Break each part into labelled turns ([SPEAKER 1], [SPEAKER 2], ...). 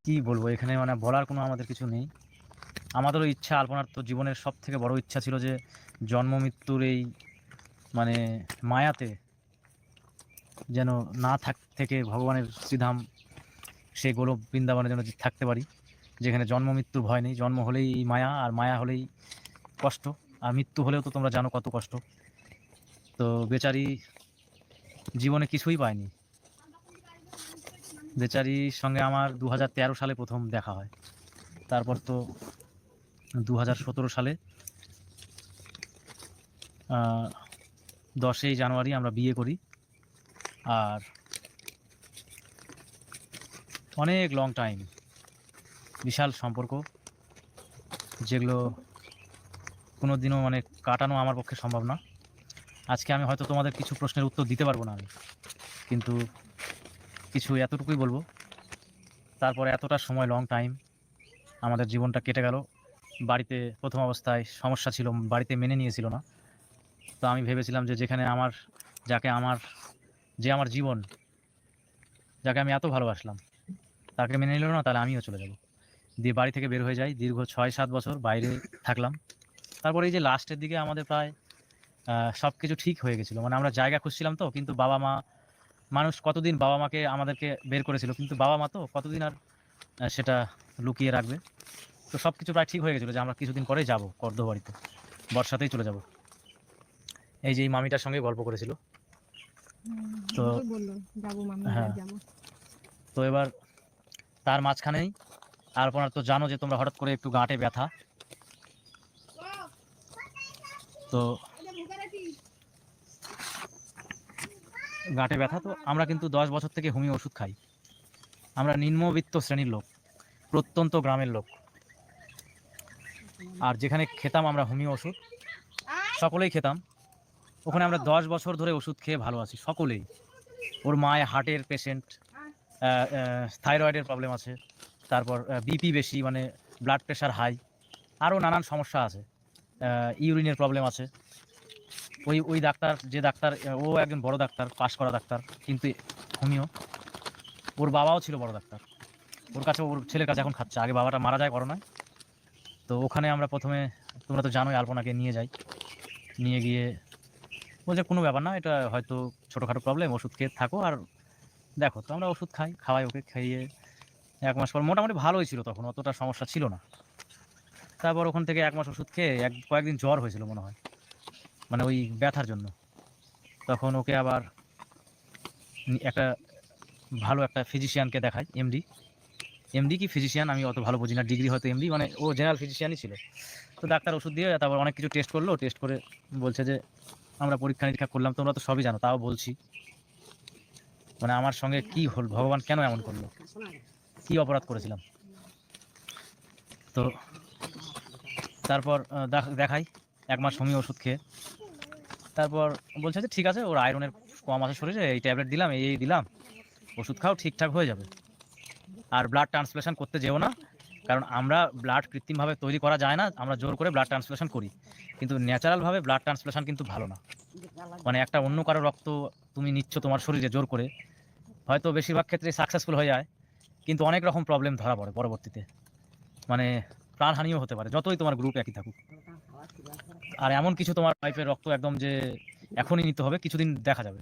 [SPEAKER 1] কি বলবো এখানে, মানে বলার কোনো আমাদের কিছু নেই। আমাদেরও ইচ্ছা, আলপনার তো জীবনের সব থেকে বড় ইচ্ছা ছিল যে জন্ম মৃত্যুর এই মানে মায়াতে যেন না থেকে ভগবানের শ্রীধাম সেই গোলক বৃন্দাবনে যেন থাকতে পারি, যেখানে জন্ম মৃত্যুর ভয় নেই। জন্ম হলেই মায়া, আর মায়া হলেই কষ্ট, আর মৃত্যু হলেও তো তোমরা জানো কত কষ্ট। তো বেচারি জীবনে কিছুই পায়নি। বেচারির সঙ্গে আমার 2013 সালে প্রথম দেখা হয়। তারপর তো 2017 সালে 10ই জানুয়ারি আমরা বিয়ে করি। আর অনেক লং টাইম, বিশাল সম্পর্ক, যেগুলো কোনো দিনও মানে কাটানো আমার পক্ষে সম্ভব না। আজকে আমি হয়তো তোমাদের কিছু প্রশ্নের উত্তর দিতে পারবো না আমি, কিন্তু কিছু এতটুকুই বলবো। তারপরে এতটা সময় লং টাইম আমাদের জীবনটা কেটে গেল। বাড়িতে প্রথম অবস্থায় সমস্যা ছিল, বাড়িতে মেনে নিয়েছিল না। তো আমি ভেবেছিলাম যে যেখানে আমার যে আমার জীবন, যাকে আমি এত ভালোবাসলাম, তাকে মেনে নিল না, তাহলে আমিও চলে যাব। দিয়ে বাড়ি থেকে বের হয়ে যাই। দীর্ঘ 6-7 বছর বাইরে থাকলাম। তারপরে এই যে লাস্টের দিকে আমাদের প্রায় সব কিছু ঠিক হয়ে গেছিলো, মানে আমরা জায়গা খুঁজছিলাম তো, কিন্তু বাবা মা, মানুষ কতদিন বাবা মাকে আমাদেরকে বের করেছিল, কিন্তু বাবা মা তো কতদিন আর সেটা লুকিয়ে রাখবে। তো সব কিছু প্রায় ঠিক হয়ে গেছিলো যে আমরা কিছুদিন পরেই যাবো কর্দবাড়িতে, বর্ষাতেই চলে যাব। এই যে এই মামিটার সঙ্গে গল্প করেছিল। তো হ্যাঁ, তো এবার তার মাঝখানেই আলপনার তো জানো যে তোমরা, হঠাৎ করে একটু গাঁটে ব্যথা। তো গাঁটে ব্যথা, তো আমরা কিন্তু 10 বছর থেকে হোমিও ওষুধ খাই। আমরা নিম্নবিত্ত শ্রেণীর লোক, প্রত্যন্ত গ্রামের লোক। আর যেখানে খেতাম আমরা হোমিও ওষুধ, সকলেই খেতাম, ওখানে আমরা 10 বছর ধরে ওষুধ খেয়ে ভালো আছি সকলেই। ওর মায়ের হার্টের পেশেন্ট, থাইরয়েডের প্রবলেম আছে, তারপর বিপি বেশি, মানে ব্লাড প্রেশার হাই, আরও নানান সমস্যা আছে, ইউরিনের প্রবলেম আছে। ওই ডাক্তার, যে ডাক্তার, ও একজন বড় ডাক্তার, পাশ করা ডাক্তার, কিন্তু হোমিও। ওর বাবাও ছিল বড় ডাক্তার, ওর কাছে, ওর ছেলের কাছে এখন খাচ্ছে। আগে বাবাটা মারা যায় করোনায়। তো ওখানে আমরা প্রথমে, তোমরা তো জানোই, আলপনাকে নিয়ে যাই। নিয়ে গিয়ে বলছে কোনো ব্যাপার না, এটা হয়তো ছোটোখাটো প্রবলেম, ওষুধ খেয়ে থাকো। আর দেখো, তো আমরা ওষুধ খাওয়াই ওকে, খাইয়ে 1 মাস পর মোটামুটি ভালোই ছিল, তখন অতটা সমস্যা ছিল না। তারপর ওখান থেকে 1 মাস ওষুধ খেয়ে কয়েকদিন জ্বর হয়েছিল মনে হয়, মানে ওই ব্যথার জন্য। তখন ওকে আবার একটা ভালো একটা ফিজিশিয়ানকে দেখাই, এমডি কি ফিজিশিয়ান আমি অত ভালো বুঝি না, ডিগ্রি হয়তো এমডি, মানে ও জেনারেল ফিজিশিয়ানই ছিল। তো ডাক্তার ওষুধ দিয়ে তারপর অনেক কিছু টেস্ট করলো, টেস্ট করে বলছে যে, আমরা পরীক্ষা নিরীক্ষা করলাম, তোমরা তো সবই জানো, তাও বলছি, মানে আমার সঙ্গে কি হল, ভগবান কেন এমন করলো, কি অপরাধ করেছিলাম। তো তারপর দেখাই 1 মাস হোমিও ওষুধ খেয়ে। তারপর বলছে যে ঠিক আছে, ওর আয়রনের কম আছে শরীরে, এই ট্যাবলেট দিলাম, এই দিলাম, ওষুধ খাও, ঠিকঠাক হয়ে যাবে। আর ব্লাড ট্রান্সফ্লেশন করতে যেও না, কারণ আমরা ব্লাড কৃত্রিমভাবে তৈরি করা যায় না, আমরা জোর করে ব্লাড ট্রান্সফ্লেশন করি, কিন্তু ন্যাচারালভাবে ব্লাড ট্রান্সফ্লেশন কিন্তু ভালো না। মানে একটা অন্য কারো রক্ত তুমি নিচ্ছ তোমার শরীরে জোর করে, হয়তো বেশিরভাগ ক্ষেত্রে সাকসেসফুল হয়ে যায়, কিন্তু অনেক রকম প্রবলেম ধরা পড়ে পরবর্তীতে, মানে প্রাণহানিও হতে পারে, যতই তোমার গ্রুপ একই থাকুক। আর এমন কিছু তোমার ওয়াইফের রক্ত একদম যে এখনই নিতে হবে, কিছুদিন দেখা যাবে।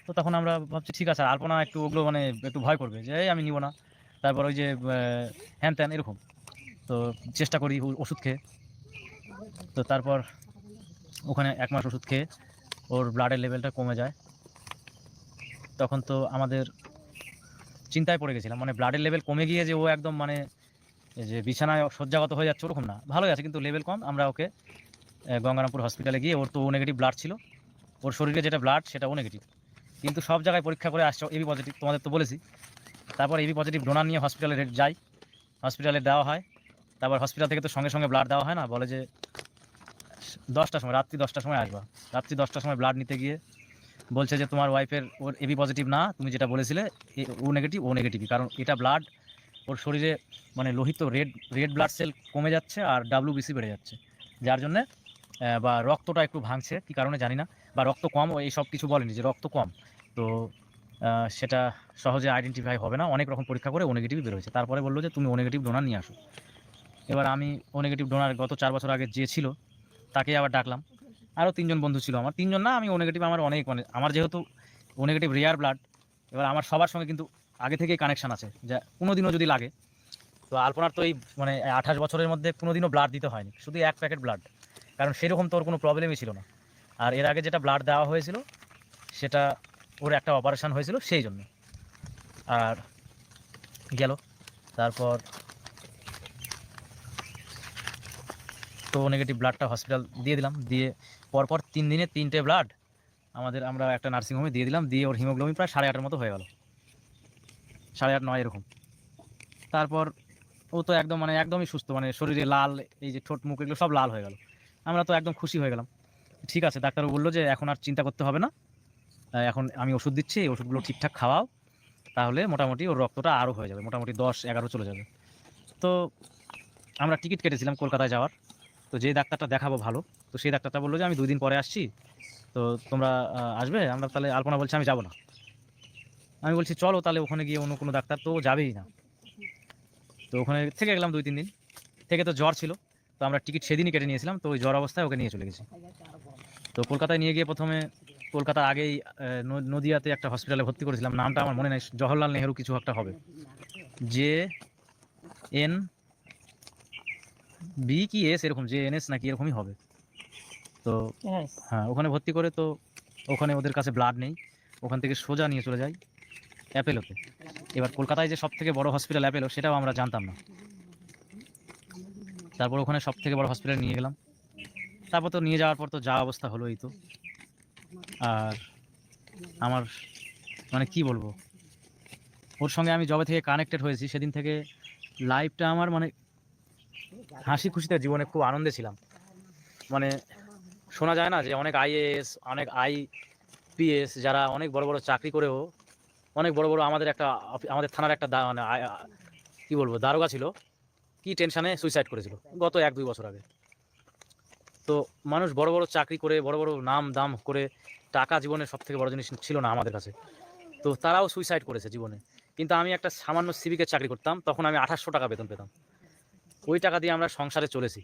[SPEAKER 1] তো তখন আমরা ভাবছি ঠিক আছে, আলপনা একটু ওগুলো মানে একটু ভয় করবে যে এই আমি নিব না, তারপর ওই যে হ্যান ত্যান এরকম। তো চেষ্টা করি ওষুধ খেয়ে। তো তারপর ওখানে 1 মাস ওষুধ খেয়ে ওর ব্লাডের লেভেলটা কমে যায়। তখন তো আমাদের চিন্তায় পড়ে গেছিলাম, মানে ব্লাডের লেভেল কমে গিয়ে যে ও একদম মানে যে বিছানায় শয্যাগত হয়ে যাচ্ছে ওরকম না, ভালোই আছে কিন্তু লেভেল কম। আমরা ওকে গঙ্গারামপুর হসপিটালে গিয়ে, ওর তো ও নেগেটিভ ব্লাড ছিল, ওর শরীরে যেটা ব্লাড সেটা ও নেগেটিভ, কিন্তু সব জায়গায় পরীক্ষা করে আসছে এবি পজিটিভ, তোমাদের তো বলেছি। তারপর এবি পজিটিভ ডোনার নিয়ে হসপিটালে যাই, হসপিটালে দেওয়া হয়। তারপর হসপিটাল থেকে তো সঙ্গে সঙ্গে ব্লাড দেওয়া হয় না, বলে যে 10টার সময়, রাত্রি 10টার সময় আসবা। রাত্রি 10টার সময় ব্লাড নিতে গিয়ে বলছে যে তোমার ওয়াইফের, ওর এবি পজিটিভ না, তুমি যেটা বলেছিলে ও নেগেটিভই, কারণ এটা ব্লাড ওর শরীরে মানে লোহিত রেড ব্লাড সেল কমে যাচ্ছে আর ডাব্লিউবিসি বেড়ে যাচ্ছে, যার জন্যে বা রক্তটা একটু ভাঙছে, কী কারণে জানি না, বা রক্ত কম, এই সব কিছু বলেনি যে রক্ত কম। তো সেটা সহজে আইডেন্টিফাই হবে না, অনেক রকম পরীক্ষা করে ও নেগেটিভই বের হয়েছে। তারপরে বললো যে তুমি ও নেগেটিভ ডোনার নিয়ে আসো। এবার আমি ও নেগেটিভ ডোনার গত 4 বছর আগে যে ছিল তাকে আবার ডাকলাম। আরও 3 জন বন্ধু ছিল আমার, 3 জন না, আমি ও নেগেটিভ আমার অনেক, মানে আমার যেহেতু ও নেগেটিভ রেয়ার ব্লাড, এবার আমার সবার সঙ্গে কিন্তু আগে থেকেই কানেকশান আছে, যা কোনো দিনও যদি লাগে। তো আলপনার তো এই মানে 28 বছরের মধ্যে কোনো দিনও ব্লাড দিতে হয়নি, শুধু 1 প্যাকেট ব্লাড, কারণ সেরকম তোর কোনো প্রবলেমই ছিল না। আর এর আগে যেটা ব্লাড দেওয়া হয়েছিল সেটা ওর একটা অপারেশন হয়েছিল সেই জন্য। আর গেল তারপর তো নেগেটিভ ব্লাডটা হসপিটাল দিয়ে দিলাম, দিয়ে পরপর 3 দিনে 3টে ব্লাড আমরা একটা নার্সিংহোমে দিয়ে দিলাম, দিয়ে ওর হিমোগ্লোবিন প্রায় 8.5-এর মতো হয়ে গেল, 8.5-9 এরকম। তারপর ও তো একদম মানে একদমই সুস্থ, মানে শরীরে লাল, এই যে ঠোঁট মুখ এগুলো সব লাল হয়ে গেল। আমরা তো একদম খুশি হয়ে গেলাম। ঠিক আছে, ডাক্তারও বললো যে এখন আর চিন্তা করতে হবে না, এখন আমি ওষুধ দিচ্ছি, এই ওষুধগুলো ঠিকঠাক খাওয়াও, তাহলে মোটামুটি ওর রক্তটা আরও হয়ে যাবে, মোটামুটি 10-11 চলে যাবে। তো আমরা টিকিট কেটেছিলাম কলকাতায় যাওয়ার। তো যে ডাক্তারটা দেখাবো ভালো, তো সেই ডাক্তারটা বললো যে আমি 2 দিন পরে আসছি, তো তোমরা আসবে? আমরা তাহলে, আলপনা বলছে আমি যাবো না। আমি বলছি চলো তাহলে ওখানে গিয়ে অন্য কোনো ডাক্তার, তো যাবেই না। তো ওখানে থেকে গেলাম 2-3 দিন, থেকে তো জ্বর ছিল, তো আমরা টিকিট সেদিনই কেটে নিয়েছিলাম, তো ওই জ্বর অবস্থায় ওকে নিয়ে চলে গেছি। তো কলকাতায় নিয়ে গিয়ে প্রথমে কলকাতা আগেই নদিয়াতে একটা হসপিটালে ভর্তি করেছিলাম, নামটা আমার মনে নেই, জওহরলাল নেহেরু কিছু একটা হবে, JNB কি এস এরকম, JNS নাকি এরকমই হবে। তো হ্যাঁ, ওখানে ভর্তি করে, তো ওখানে ওদের কাছে ব্লাড নেই, ওখান থেকে সোজা নিয়ে চলে যাই অ্যাপেলোতে। এবার কলকাতায় যে সব থেকে বড় হসপিটাল অ্যাপেলো, সেটাও আমরা জানতাম না। তারপর ওখানে সব থেকে বড় হসপিটালে নিয়ে গেলাম। তারপর তো নিয়ে যাওয়ার পর তো যা অবস্থা হলো এই তো। আর আমার মানে কি বলবো, ওর সঙ্গে আমি যবে থেকে কানেক্টেড হয়েছি সেদিন থেকে লাইফটা আমার মানে হাসি খুশিতে, জীবনে খুব আনন্দে ছিলাম। মানে শোনা যায় না যে অনেক IAS, অনেক IPS যারা অনেক বড় বড় চাকরি করেও, অনেক বড় বড়, আমাদের থানার একটা মানে কি বলবো দারোগা ছিল, কি টেনশানে সুইসাইড করেছিল গত 1-2 বছর আগে। তো মানুষ বড় বড় চাকরি করে, বড় বড় নাম দাম করে, টাকা জীবনের সব থেকে বড় জিনিস ছিল না আমাদের কাছে, তো তারাও সুইসাইড করেছে জীবনে। কিন্তু আমি একটা সামান্য সিভিকের চাকরি করতাম, তখন আমি 2800 টাকা বেতন পেতাম, ওই টাকা দিয়ে আমরা সংসারে চলেছি।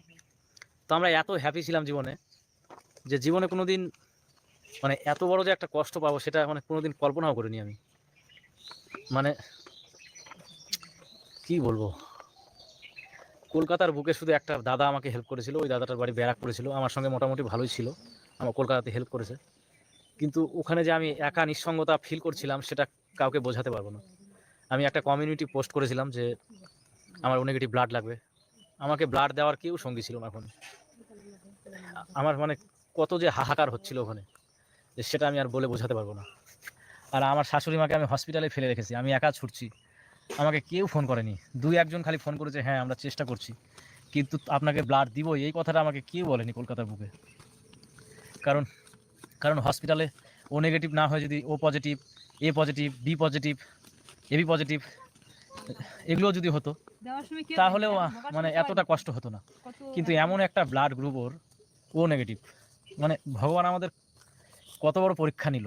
[SPEAKER 1] তো আমরা এত হ্যাপি ছিলাম জীবনে, যে জীবনে কোনো দিন মানে এত বড় যে একটা কষ্ট পাবো সেটা মানে কোনো দিন কল্পনাও করিনি আমি। মানে কি বলবো, কলকাতার বুকে শুধু একটা দাদা আমাকে হেল্প করেছিল, ওই দাদাটার বাড়ি ব্যারাকপুরে ছিল, আমার সঙ্গে মোটামুটি ভালোই ছিল, আমার কলকাতাতে হেল্প করেছে। কিন্তু ওখানে যে আমি একা নিঃসঙ্গতা ফিল করছিলাম সেটা কাউকে বোঝাতে পারবো না। আমি একটা কমিউনিটি পোস্ট করেছিলাম যে আমার ও নেগেটিভ ব্লাড লাগবে, আমাকে ব্লাড দেওয়ার কেউ সঙ্গী ছিল না ওখানে। আমার মানে কত যে হাহাকার হচ্ছিল ওখানে, যে সেটা আমি আর বলে বোঝাতে পারবো না। আর আমার শাশুড়ি মাকে আমি হসপিটালে ফেলে রেখেছি, আমি একা ছুটছি, আমাকে কেউ ফোন করেনি, 2-1 জন খালি ফোন করেছে, হ্যাঁ আমরা চেষ্টা করছি, কিন্তু আপনাকে ব্লাড দিব এই কথাটা আমাকে কেউ বলেনি কলকাতার বুকে। কারণ কারণ হসপিটালে ও নেগেটিভ না হয়, যদি O positive, A positive, B positive, AB positive এগুলো যদি হতো তাহলেও মানে এতটা কষ্ট হতো না। কিন্তু এমন একটা ব্লাড গ্রুপ ওর, ও নেগেটিভ, মানে ভগবান আমাদের কত বড় পরীক্ষা নিল।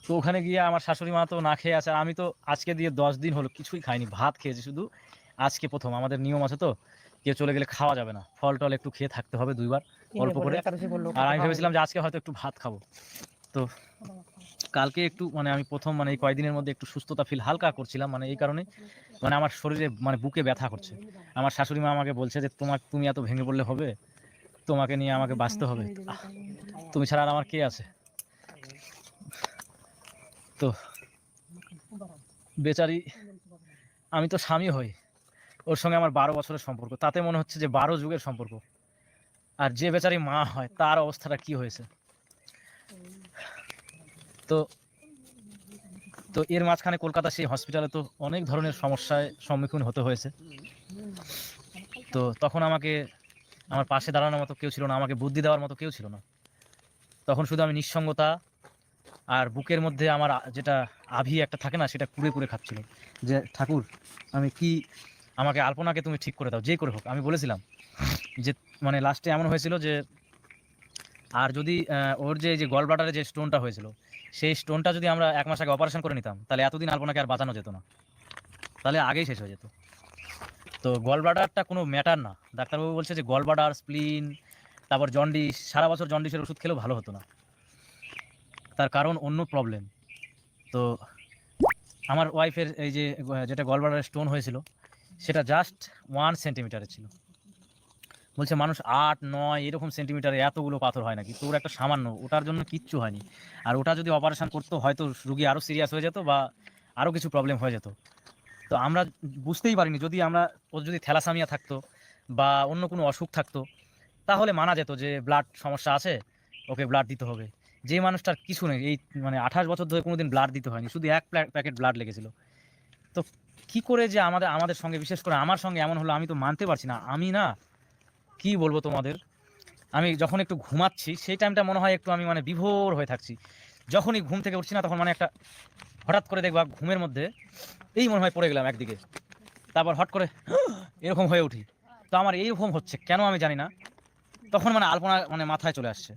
[SPEAKER 1] তো ওখানে গিয়ে আমার শাশুড়ি মা তো না খেয়ে আছে, আমি তো আজকে দিয়ে 10 দিন হলো কিছুই খাইনি, ভাত খেয়েছি শুধু, আজকে প্রথম। আমাদের নিয়ম আছে তো, কেউ চলে গেলে খাওয়া যাবে না, ফল টল একটু খেয়ে থাকতে হবে 2বার অল্প করে। আর আমি ভেবেছিলাম যে আজকে হয়তো একটু ভাত খাবো। তো কালকে একটু মানে আমি প্রথম মানে এই কয়েকদিনের মধ্যে একটু সুস্থতা ফিল হালকা করছিলাম, মানে এই কারণে মানে আমার শরীরে মানে বুকে ব্যথা করছে। আমার শাশুড়ি মা আমাকে বলছে যে তুমি এত ভেঙে পড়লে হবে, তোমাকে নিয়ে আমাকে বাঁচতে হবে, তুমি ছাড়া আর আমার কে আছে। তো বেচারি, আমি তো স্বামী হই, ওর সঙ্গে আমার 12 বছরের সম্পর্ক, তাতে মনে হচ্ছে যে 12 যুগের সম্পর্ক। আর যে বেচারি মা হয় তার অবস্থাটা কি হয়েছে। তো তো এর মাঝখানে কলকাতা সেই হসপিটালে তো অনেক ধরনের সমস্যায় সম্মুখীন হতে হয়েছে। তো তখন আমাকে আমার পাশে দাঁড়ানোর মতো কেউ ছিল না, আমাকে বুদ্ধি দেওয়ার মতো কেউ ছিল না। তখন শুধু আমি নিঃসঙ্গতা আর বুকের মধ্যে আমার যেটা আভি একটা থাকে না, সেটা কুড়ে কুড়ে খাচ্ছিল, যে ঠাকুর আমি কি, আমাকে আলপনাকে তুমি ঠিক করে দাও যে করে হোক। আমি বলেছিলাম যে মানে লাস্টে এমন হয়েছিল যে আর যদি ওর যে গল ব্লাডারে যে স্টোনটা হয়েছিল, সেই স্টোনটা যদি আমরা 1 মাস আগে অপারেশন করে নিতাম, তাহলে এতদিন আলপনাকে আর বাঁচানো যেত না, তাহলে আগেই শেষ হয়ে যেত। তো গল ব্লাডারটা কোনো ম্যাটার না। ডাক্তারবাবু বলছে যে গল ব্লাডার, স্প্লিন, তারপর জন্ডিস, সারা বছর জন্ডিসের ওষুধ খেলেও ভালো হতো না, তার কারণ অন্য প্রবলেম। তো আমার ওয়াইফের এই যে যেটা গল ব্লাডারের স্টোন হয়েছিল, সেটা জাস্ট 1 সেন্টিমিটারের ছিল। বলছে মানুষ 8-9 এরকম সেন্টিমিটারে এতগুলো পাথর হয় নাকি, তো ওর একটা সামান্য, ওটার জন্য কিচ্ছু হয়নি। আর ওটা যদি অপারেশন করতো হয়তো রুগী আরও সিরিয়াস হয়ে যেত বা আরও কিছু প্রবলেম হয়ে যেত। তো আমরা বুঝতেই পারিনি, যদি আমরা, ওর যদি থ্যালাসামিয়া থাকতো বা অন্য কোনো অসুখ থাকতো, তাহলে মানা যেত যে ব্লাড সমস্যা আছে, ওকে ব্লাড দিতে হবে। যে মানুষটার কিছু নেই, এই মানে 28 বছর ধরে কোনোদিন ব্লাড দিতে হয়নি, শুধু 1 প্যাকেট ব্লাড লেগেছিল। তো কি করে যে আমাদের আমাদের সঙ্গে, বিশেষ করে আমার সঙ্গে এমন হলো, আমি তো মানতে পারছি না। আমি না, কি বলবো তোমাদের, আমি যখন একটু ঘুমাচ্ছি সেই টাইমটা মনে হয় একটু আমি মানে বিভোর হয়ে থাকছি। যখনই ঘুম থেকে উঠছি না, তখন মানে একটা হঠাৎ করে দেখবা ঘুমের মধ্যে এই মনে হয় পড়ে গেলাম একদিকে, তারপর হট করে এরকম হয়ে উঠি। তো আমার এইরকম হচ্ছে কেন আমি জানি না, তখন মানে আলপনা মানে মাথায় চলে আসছে।